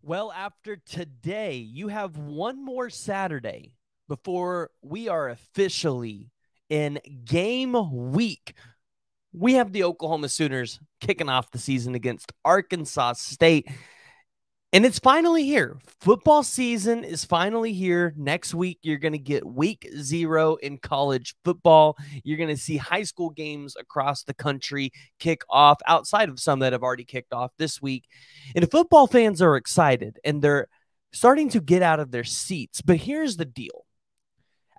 Well, after today, you have one more Saturday before we are officially in game week. We have the Oklahoma Sooners kicking off the season against Arkansas State. And it's finally here. Football season is finally here. Next week, you're going to get week 0 in college football. You're going to see high school games across the country kick off outside of some that have already kicked off this week. And football fans are excited and they're starting to get out of their seats. But here's the deal.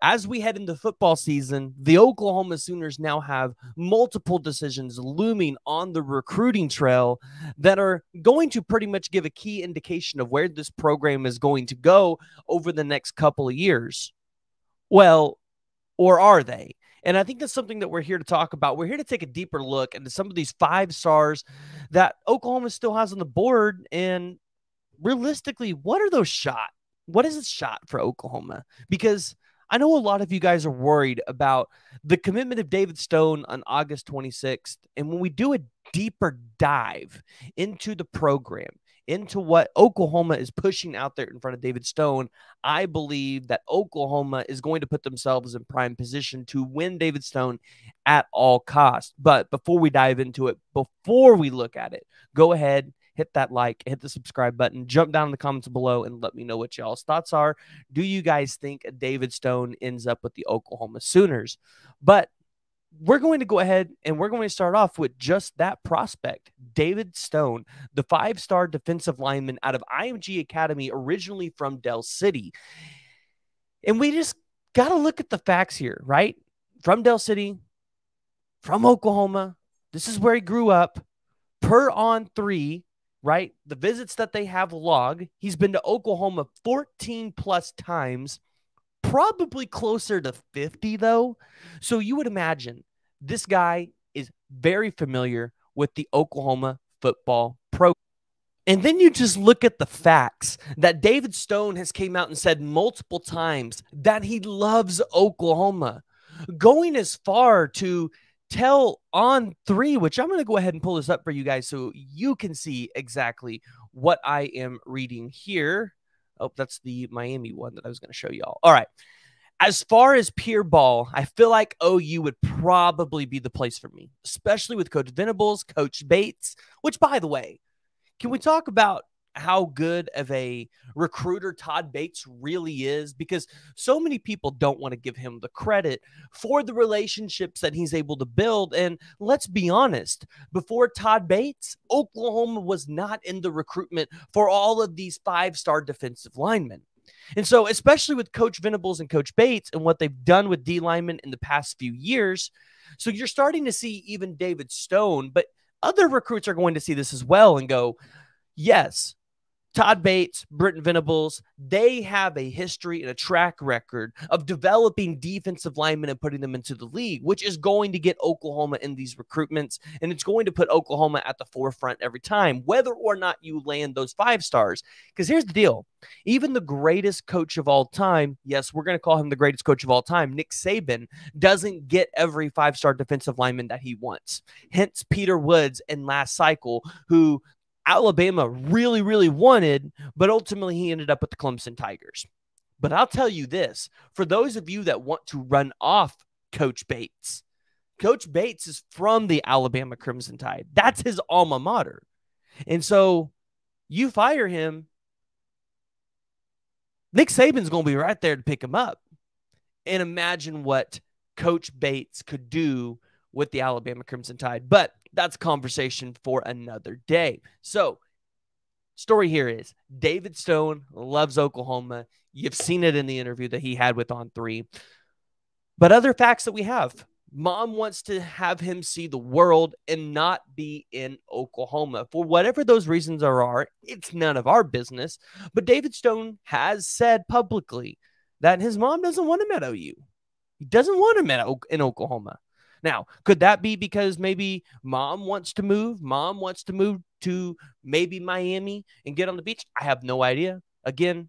As we head into football season, the Oklahoma Sooners now have multiple decisions looming on the recruiting trail that are going to pretty much give a key indication of where this program is going to go over the next couple of years. Well, or are they? And I think that's something that we're here to talk about. We're here to take a deeper look into some of these 5 stars that Oklahoma still has on the board. And realistically, what are those shot? What is it shot for Oklahoma? Because I know a lot of you guys are worried about the commitment of David Stone on August 26th. And when we do a deeper dive into the program, into what Oklahoma is pushing out there in front of David Stone, I believe that Oklahoma is going to put themselves in prime position to win David Stone at all costs. But before we dive into it, before we look at it, go ahead, hit that like, hit the subscribe button, jump down in the comments below and let me know what y'all's thoughts are. Do you guys think David Stone ends up with the Oklahoma Sooners? But we're going to go ahead and we're going to start off with just that prospect, David Stone, the 5-star defensive lineman out of IMG Academy, originally from Del City. And we just got to look at the facts here, right? From Del City, from Oklahoma. This is where he grew up. Per On 3, right? The visits that they have logged, he's been to Oklahoma 14 plus times, probably closer to 50 though. So you would imagine this guy is very familiar with the Oklahoma football program. And then you just look at the facts that David Stone has came out and said multiple times that he loves Oklahoma, going as far to tell On 3, which I'm going to go ahead and pull this up for you guys so you can see exactly what I am reading here. Oh, that's the Miami one that I was going to show y'all. All right. As far as pure ball, I feel like OU would probably be the place for me, especially with Coach Venables, Coach Bates, which, by the way, can we talk about how good of a recruiter Todd Bates really is? Because so many people don't want to give him the credit for the relationships that he's able to build. And let's be honest, before Todd Bates, Oklahoma was not in the recruitment for all of these 5-star defensive linemen. And so, especially with Coach Venables and Coach Bates and what they've done with D linemen in the past few years, so you're starting to see even David Stone, but other recruits are going to see this as well and go, yes, Todd Bates, Britton Venables, they have a history and a track record of developing defensive linemen and putting them into the league, which is going to get Oklahoma in these recruitments, and it's going to put Oklahoma at the forefront every time, whether or not you land those 5 stars. Because here's the deal. Even the greatest coach of all time, yes, we're going to call him the greatest coach of all time, Nick Saban, doesn't get every 5-star defensive lineman that he wants. Hence Peter Woods in last cycle, who Alabama really, really wanted, but ultimately he ended up with the Clemson Tigers. But I'll tell you this, for those of you that want to run off Coach Bates is from the Alabama Crimson Tide. That's his alma mater. And so you fire him, Nick Saban's going to be right there to pick him up. And imagine what Coach Bates could do with the Alabama Crimson Tide. But that's a conversation for another day. So, story here is David Stone loves Oklahoma. You've seen it in the interview that he had with On 3. But other facts that we have. Mom wants to have him see the world and not be in Oklahoma. For whatever those reasons are, it's none of our business. But David Stone has said publicly that his mom doesn't want him at OU. He doesn't want him in Oklahoma. Now, could that be because maybe mom wants to move? Mom wants to move to maybe Miami and get on the beach? I have no idea. Again,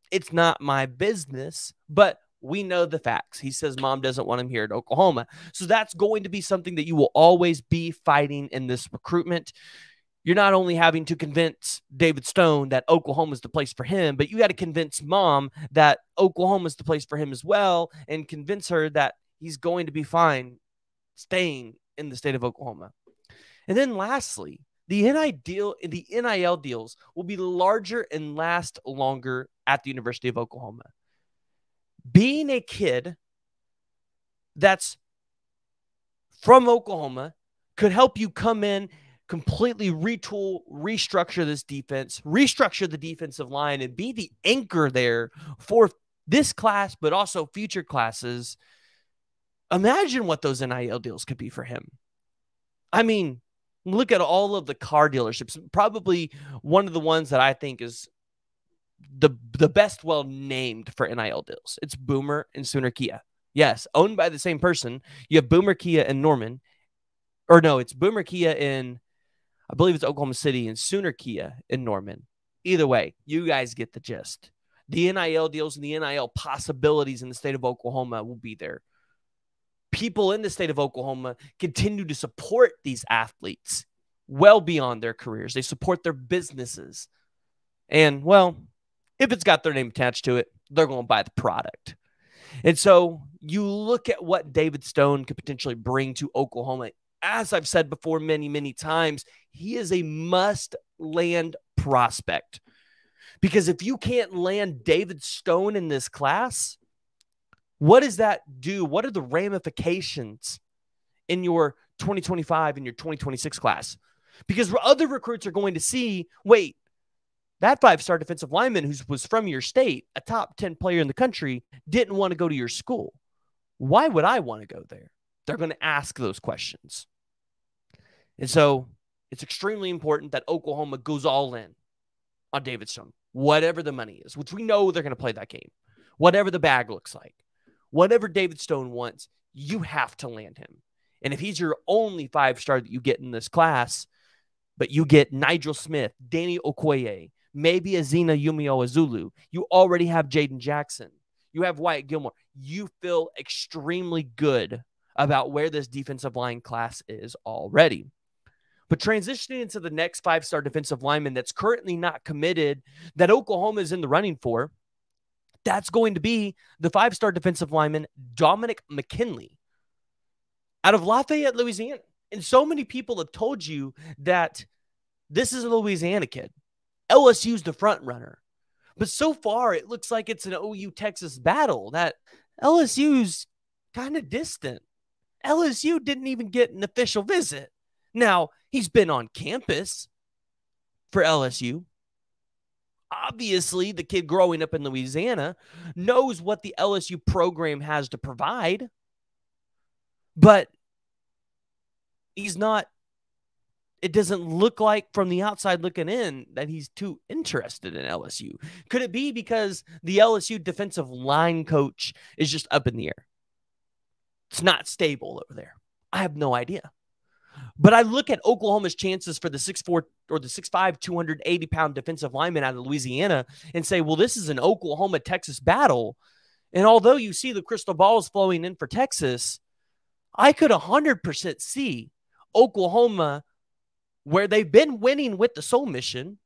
it's not my business, but we know the facts. He says mom doesn't want him here at Oklahoma. So that's going to be something that you will always be fighting in this recruitment. you're not only having to convince David Stone that Oklahoma is the place for him, but you got to convince mom that Oklahoma is the place for him as well, and convince her that he's going to be fine staying in the state of Oklahoma. And then lastly, the NIL deals will be larger and last longer at the University of Oklahoma. Being a kid that's from Oklahoma could help you come in, completely retool, restructure this defense, restructure the defensive line, and be the anchor there for this class, but also future classes. Imagine what those NIL deals could be for him. I mean, look at all of the car dealerships. Probably one of the ones that I think is the best well-named for NIL deals. It's Boomer and Sooner Kia. Yes, owned by the same person. You have Boomer Kia in Norman. Or no, it's Boomer Kia in, I believe it's Oklahoma City, and Sooner Kia in Norman. Either way, you guys get the gist. The NIL deals and the NIL possibilities in the state of Oklahoma will be there. People in the state of Oklahoma continue to support these athletes well beyond their careers. They support their businesses. And, well, if it's got their name attached to it, they're going to buy the product. And so you look at what David Stone could potentially bring to Oklahoma. As I've said before many, many times, he is a must-land prospect. Because if you can't land David Stone in this class, what does that do? What are the ramifications in your 2025 and your 2026 class? Because other recruits are going to see, wait, that 5-star defensive lineman who was from your state, a top 10 player in the country, didn't want to go to your school. Why would I want to go there? They're going to ask those questions. And so it's extremely important that Oklahoma goes all in on David Stone, whatever the money is, which we know they're going to play that game, whatever the bag looks like. Whatever David Stone wants, you have to land him. And if he's your only 5-star that you get in this class, but you get Nigel Smith, Danny Okoye, maybe Azina Yumio Azulu, you already have Jaden Jackson, you have Wyatt Gilmore, you feel extremely good about where this defensive line class is already. But transitioning into the next 5-star defensive lineman that's currently not committed, that Oklahoma is in the running for, that's going to be the 5-star defensive lineman, Dominick McKinley, out of Lafayette, Louisiana. And so many people have told you that this is a Louisiana kid. LSU's the front runner. But so far, it looks like it's an OU-Texas battle, that LSU's kind of distant. LSU didn't even get an official visit. Now, he's been on campus for LSU. Obviously, the kid growing up in Louisiana knows what the LSU program has to provide, but he's not, it doesn't look like from the outside looking in that he's too interested in LSU. Could it be because the LSU defensive line coach is just up in the air? It's not stable over there. I have no idea. But I look at Oklahoma's chances for the 6'4" or the 6'5", 280-pound defensive lineman out of Louisiana and say, well, this is an Oklahoma-Texas battle. And although you see the crystal balls flowing in for Texas, I could 100% see Oklahoma, where they've been winning with the Soul Mission,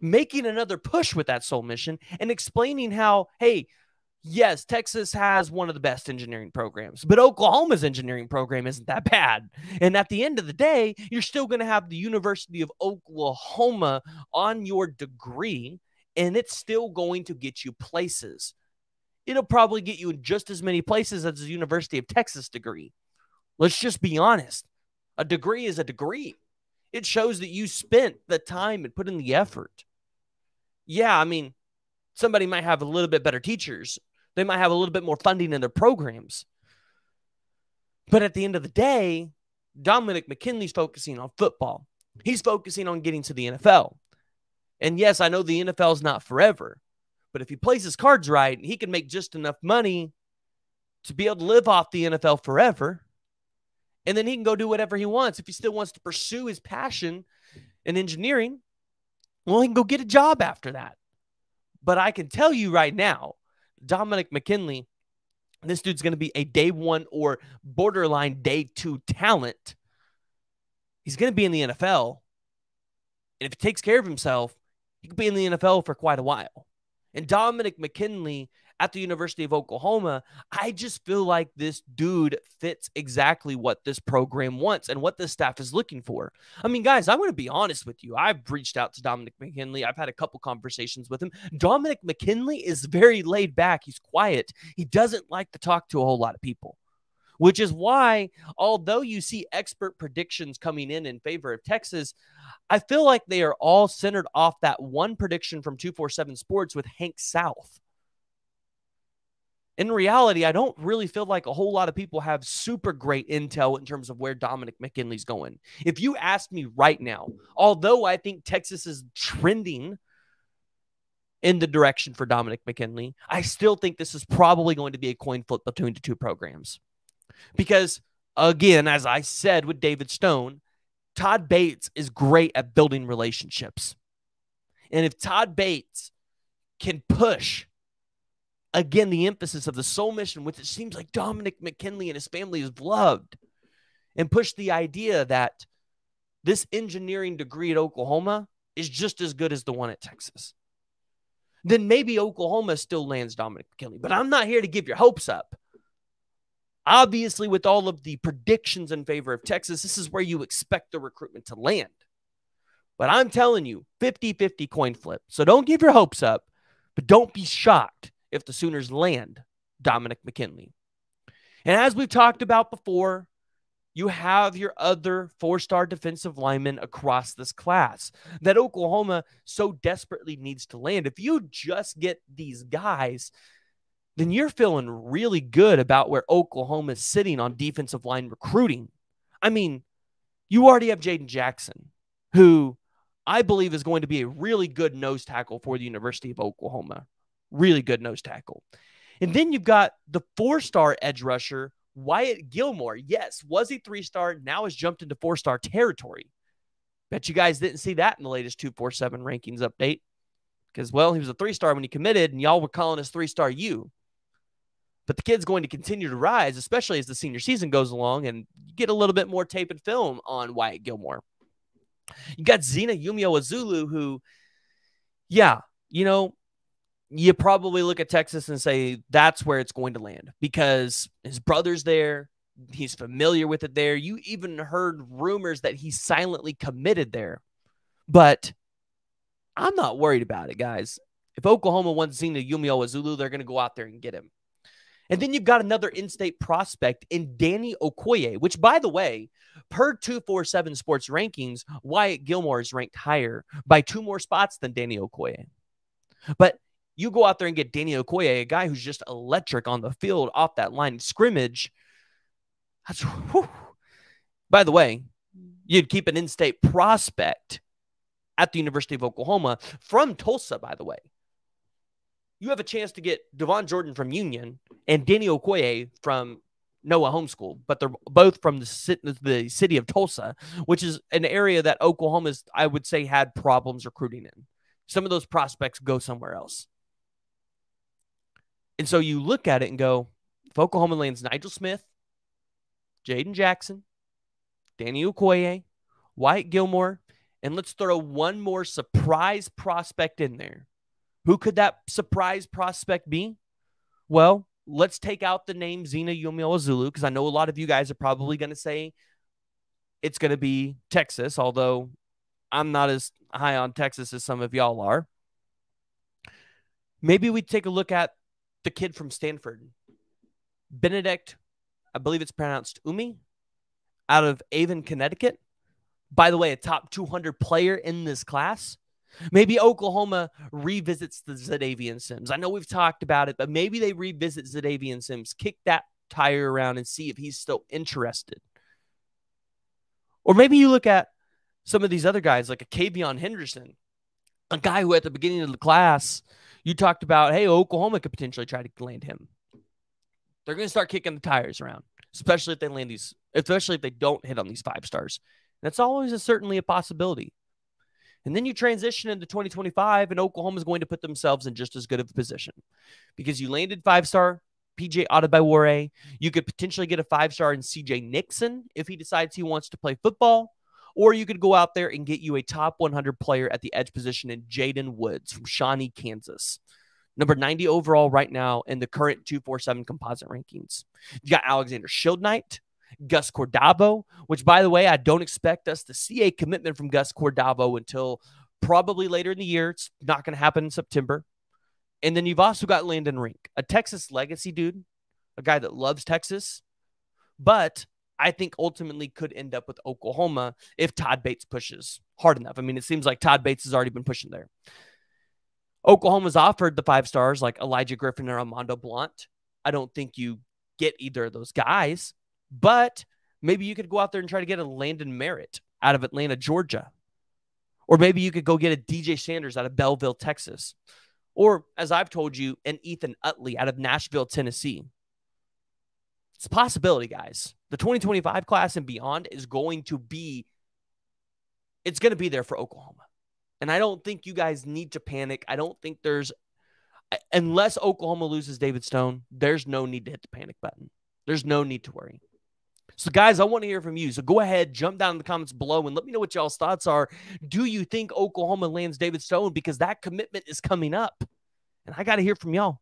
making another push with that Soul Mission and explaining how, hey, yes, Texas has one of the best engineering programs, but Oklahoma's engineering program isn't that bad. And at the end of the day, you're still going to have the University of Oklahoma on your degree, and it's still going to get you places. It'll probably get you in just as many places as the University of Texas degree. Let's just be honest. A degree is a degree. It shows that you spent the time and put in the effort. Yeah, I mean, somebody might have a little bit better teachers. They might have a little bit more funding in their programs. But at the end of the day, Dominick McKinley's focusing on football. He's focusing on getting to the NFL. And yes, I know the NFL is not forever. But if he plays his cards right, he can make just enough money to be able to live off the NFL forever. And then he can go do whatever he wants. If he still wants to pursue his passion in engineering, well, he can go get a job after that. But I can tell you right now, Dominick McKinley, this dude's going to be a day 1 or borderline day 2 talent. He's going to be in the NFL. And if he takes care of himself, he could be in the NFL for quite a while. And Dominick McKinley at the University of Oklahoma, I just feel like this dude fits exactly what this program wants and what the staff is looking for. I mean, guys, I'm going to be honest with you. I've reached out to Dominick McKinley. I've had a couple conversations with him. Dominick McKinley is very laid back. He's quiet. He doesn't like to talk to a whole lot of people, which is why, although you see expert predictions coming in favor of Texas, I feel like they are all centered off that one prediction from 247 Sports with Hank South. In reality, I don't really feel like a whole lot of people have super great intel in terms of where Dominick McKinley's going. If you ask me right now, although I think Texas is trending in the direction for Dominick McKinley, I still think this is probably going to be a coin flip between the two programs. Because, again, as I said with David Stone, Todd Bates is great at building relationships. And if Todd Bates can push, again, the emphasis of the sole mission, which it seems like Dominick McKinley and his family has loved, and push the idea that this engineering degree at Oklahoma is just as good as the one at Texas, then maybe Oklahoma still lands Dominick McKinley. But I'm not here to give your hopes up. Obviously, with all of the predictions in favor of Texas, this is where you expect the recruitment to land. But I'm telling you, 50-50 coin flip. So don't give your hopes up, but don't be shocked if the Sooners land Dominick McKinley. And as we've talked about before, you have your other four-star defensive linemen across this class that Oklahoma so desperately needs to land. If you just get these guys, then you're feeling really good about where Oklahoma is sitting on defensive line recruiting. I mean, you already have Jaden Jackson, who I believe is going to be a really good nose tackle for the University of Oklahoma. Really good nose tackle. And then you've got the four-star edge rusher, Wyatt Gilmore. Yes, was he three-star, now has jumped into four-star territory. Bet you guys didn't see that in the latest 247 rankings update. Because, well, he was a three-star when he committed, and y'all were calling us three-star U. But the kid's going to continue to rise, especially as the senior season goes along, and you get a little bit more tape and film on Wyatt Gilmore. You got Zina Umeozulu, who, yeah, you know, you probably look at Texas and say that's where it's going to land because his brother's there. He's familiar with it there. You even heard rumors that he silently committed there. But I'm not worried about it, guys. If Oklahoma wants Zina Umeozulu, they're going to go out there and get him. And then you've got another in-state prospect in Danny Okoye, which, by the way, per 247 Sports rankings, Wyatt Gilmore is ranked higher by 2 more spots than Danny Okoye. But you go out there and get Danny Okoye, a guy who's just electric on the field off that line of scrimmage. That's, whew. By the way, you'd keep an in-state prospect at the University of Oklahoma from Tulsa, by the way. You have a chance to get Devon Jordan from Union and Danny Okoye from Noah Homeschool, but they're both from the city of Tulsa, which is an area that Oklahoma's, I would say, had problems recruiting in. Some of those prospects go somewhere else. And so you look at it and go, if Oklahoma lands Nigel Smith, Jaden Jackson, Danny Okoye, Wyatt Gilmore, and let's throw one more surprise prospect in there. Who could that surprise prospect be? Well, let's take out the name Zina Umeozulu, because I know a lot of you guys are probably going to say it's going to be Texas, although I'm not as high on Texas as some of y'all are. Maybe we take a look at the kid from Stanford, Benedict, I believe it's pronounced Umi, out of Avon, Connecticut. By the way, a top 200 player in this class. Maybe Oklahoma revisits the Zadavian Sims. I know we've talked about it, but maybe they revisit Zadavian Sims, kick that tire around and see if he's still interested. Or maybe you look at some of these other guys like a Kavion Henderson, a guy who at the beginning of the class, you talked about, hey, Oklahoma could potentially try to land him. They're going to start kicking the tires around, especially if they land these, especially if they don't hit on these 5 stars. That's always certainly a possibility. And then you transition into 2025, and Oklahoma is going to put themselves in just as good of a position because you landed 5-star PJ Adebayor. You could potentially get a 5-star in CJ Nixon if he decides he wants to play football, Or you could go out there and get you a top 100 player at the edge position in Jaden Woods from Shawnee, Kansas. Number 90 overall right now in the current 247 composite rankings. You got Alexander Schildknight, Gus Cordavo, which, by the way, I don't expect us to see a commitment from Gus Cordavo until probably later in the year. It's not going to happen in September. And then you've also got Landon Rink, a Texas legacy dude, a guy that loves Texas, but I think ultimately could end up with Oklahoma if Todd Bates pushes hard enough. I mean, it seems like Todd Bates has already been pushing there. Oklahoma's offered the 5 stars like Elijah Griffin or Armando Blunt. I don't think you get either of those guys, but maybe you could go out there and try to get a Landon Merritt out of Atlanta, Georgia. Or maybe you could go get a DJ Sanders out of Belleville, Texas. Or, as I've told you, an Ethan Utley out of Nashville, Tennessee. It's a possibility, guys. The 2025 class and beyond is going to be, it's going to be there for Oklahoma. And I don't think you guys need to panic. I don't think there's, unless Oklahoma loses David Stone, there's no need to hit the panic button. There's no need to worry. So, guys, I want to hear from you. So go ahead, jump down in the comments below and let me know what y'all's thoughts are. Do you think Oklahoma lands David Stone? Because that commitment is coming up. And I got to hear from y'all.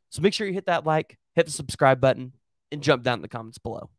So make sure you hit that like, hit the subscribe button, and jump down in the comments below.